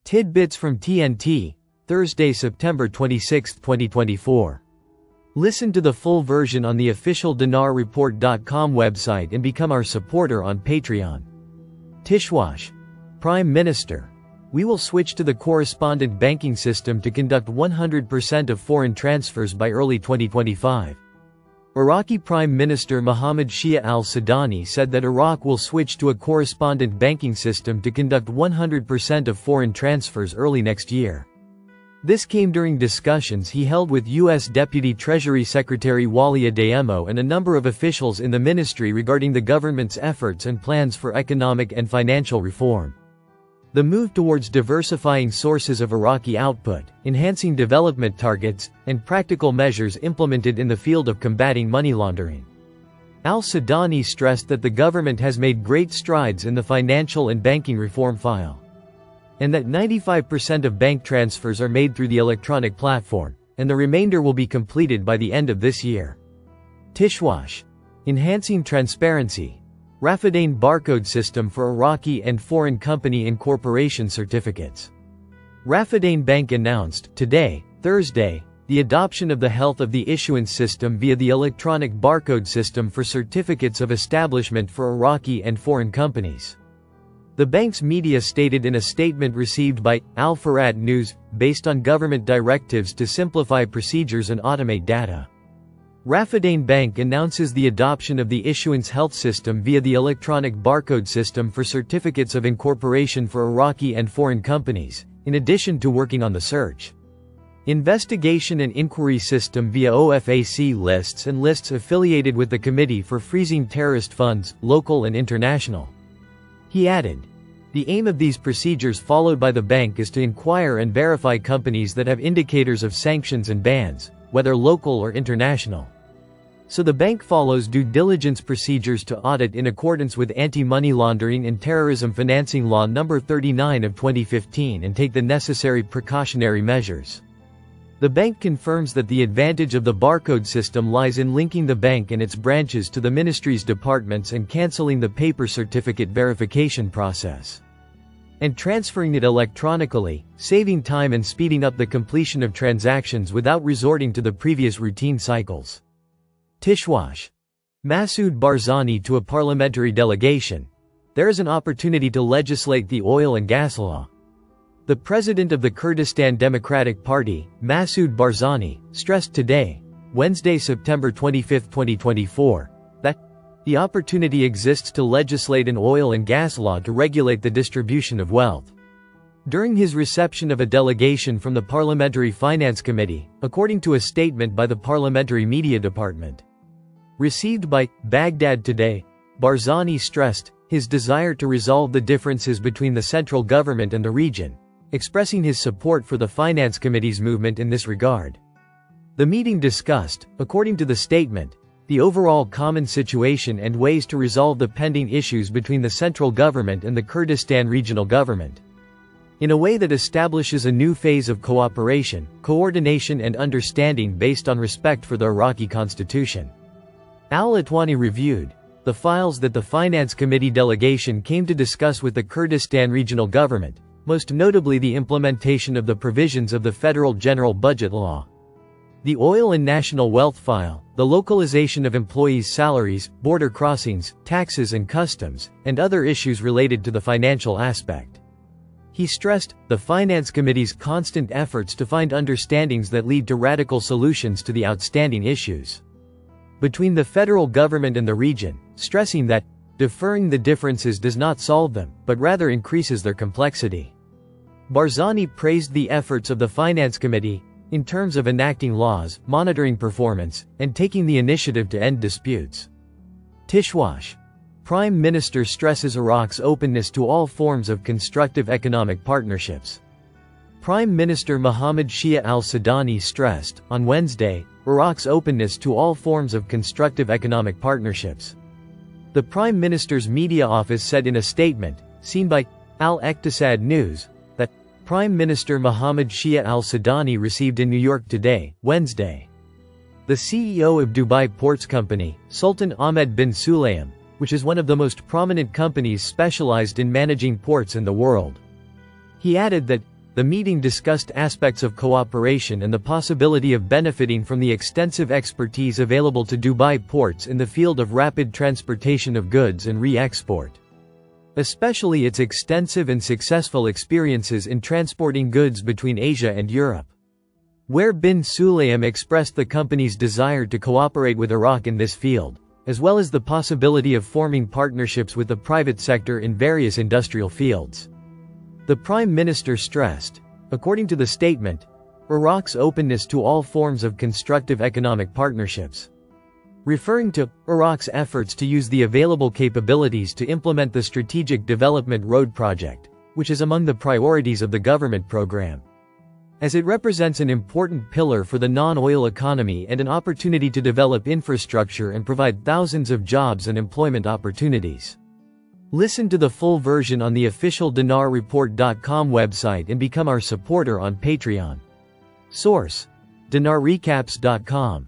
Tidbits from TNT, Thursday, September 26, 2024. Listen to the full version on the official dinarreport.com website and become our supporter on Patreon. Tishwash. Prime Minister. We will switch to the correspondent banking system to conduct 100% of foreign transfers by early 2025. Iraqi Prime Minister Mohammed Shia al-Sudani said that Iraq will switch to a correspondent banking system to conduct 100% of foreign transfers early next year. This came during discussions he held with U.S. Deputy Treasury Secretary Wally Adeyemo and a number of officials in the ministry regarding the government's efforts and plans for economic and financial reform. The move towards diversifying sources of Iraqi output, enhancing development targets, and practical measures implemented in the field of combating money laundering. Al-Sudani stressed that the government has made great strides in the financial and banking reform file, and that 95% of bank transfers are made through the electronic platform, and the remainder will be completed by the end of this year. Tishwash. Enhancing transparency. Rafadain barcode system for Iraqi and foreign company incorporation certificates. Rafadain Bank announced, today, Thursday, the adoption of the health of the issuance system via the electronic barcode system for certificates of establishment for Iraqi and foreign companies. The bank's media stated in a statement received by Al Farad News, based on government directives to simplify procedures and automate data. Rafadain Bank announces the adoption of the issuance health system via the electronic barcode system for certificates of incorporation for Iraqi and foreign companies, in addition to working on the search, investigation and inquiry system via OFAC lists and lists affiliated with the Committee for Freezing Terrorist Funds, local and international. He added, the aim of these procedures followed by the bank is to inquire and verify companies that have indicators of sanctions and bans, whether local or international. So the bank follows due diligence procedures to audit in accordance with Anti-Money Laundering and Terrorism Financing Law No. 39 of 2015 and take the necessary precautionary measures. The bank confirms that the advantage of the barcode system lies in linking the bank and its branches to the ministry's departments and cancelling the paper certificate verification process, and transferring it electronically, saving time and speeding up the completion of transactions without resorting to the previous routine cycles. Tishwash. Masoud Barzani to a parliamentary delegation. There is an opportunity to legislate the oil and gas law. The president of the Kurdistan Democratic Party, Masoud Barzani, stressed today, Wednesday, September 25, 2024, that the opportunity exists to legislate an oil and gas law to regulate the distribution of wealth. During his reception of a delegation from the Parliamentary Finance Committee, according to a statement by the Parliamentary Media Department received by Baghdad Today, Barzani stressed his desire to resolve the differences between the central government and the region, expressing his support for the Finance Committee's movement in this regard. The meeting discussed, according to the statement, the overall common situation and ways to resolve the pending issues between the central government and the Kurdistan regional government, in a way that establishes a new phase of cooperation, coordination and understanding based on respect for the Iraqi constitution. Al-Atwani reviewed the files that the Finance Committee delegation came to discuss with the Kurdistan regional government, most notably the implementation of the provisions of the Federal General Budget Law, the Oil and National Wealth File, the localization of employees' salaries, border crossings, taxes and customs, and other issues related to the financial aspect. He stressed the Finance Committee's constant efforts to find understandings that lead to radical solutions to the outstanding issues between the federal government and the region, stressing that deferring the differences does not solve them, but rather increases their complexity. Barzani praised the efforts of the Finance Committee in terms of enacting laws, monitoring performance, and taking the initiative to end disputes. Tishwash. Prime Minister stresses Iraq's openness to all forms of constructive economic partnerships. Prime Minister Mohammed Shia al-Sudani stressed, on Wednesday, Iraq's openness to all forms of constructive economic partnerships. The Prime Minister's media office said in a statement, seen by Al-Iqtisad News, that Prime Minister Mohammed Shia al-Sudani received in New York today, Wednesday, the CEO of Dubai Ports Company, Sultan Ahmed bin Sulayem, which is one of the most prominent companies specialized in managing ports in the world. He added that The meeting discussed aspects of cooperation and the possibility of benefiting from the extensive expertise available to Dubai ports in the field of rapid transportation of goods and re-export. Especially its extensive and successful experiences in transporting goods between Asia and Europe. Where bin Sulayem expressed the company's desire to cooperate with Iraq in this field, as well as the possibility of forming partnerships with the private sector in various industrial fields. The Prime Minister stressed, according to the statement, Iraq's openness to all forms of constructive economic partnerships. Referring to Iraq's efforts to use the available capabilities to implement the Strategic Development Road Project, which is among the priorities of the government program. As it represents an important pillar for the non-oil economy and an opportunity to develop infrastructure and provide thousands of jobs and employment opportunities. Listen to the full version on the official dinarreport.com website and become our supporter on Patreon. Source: dinarrecaps.com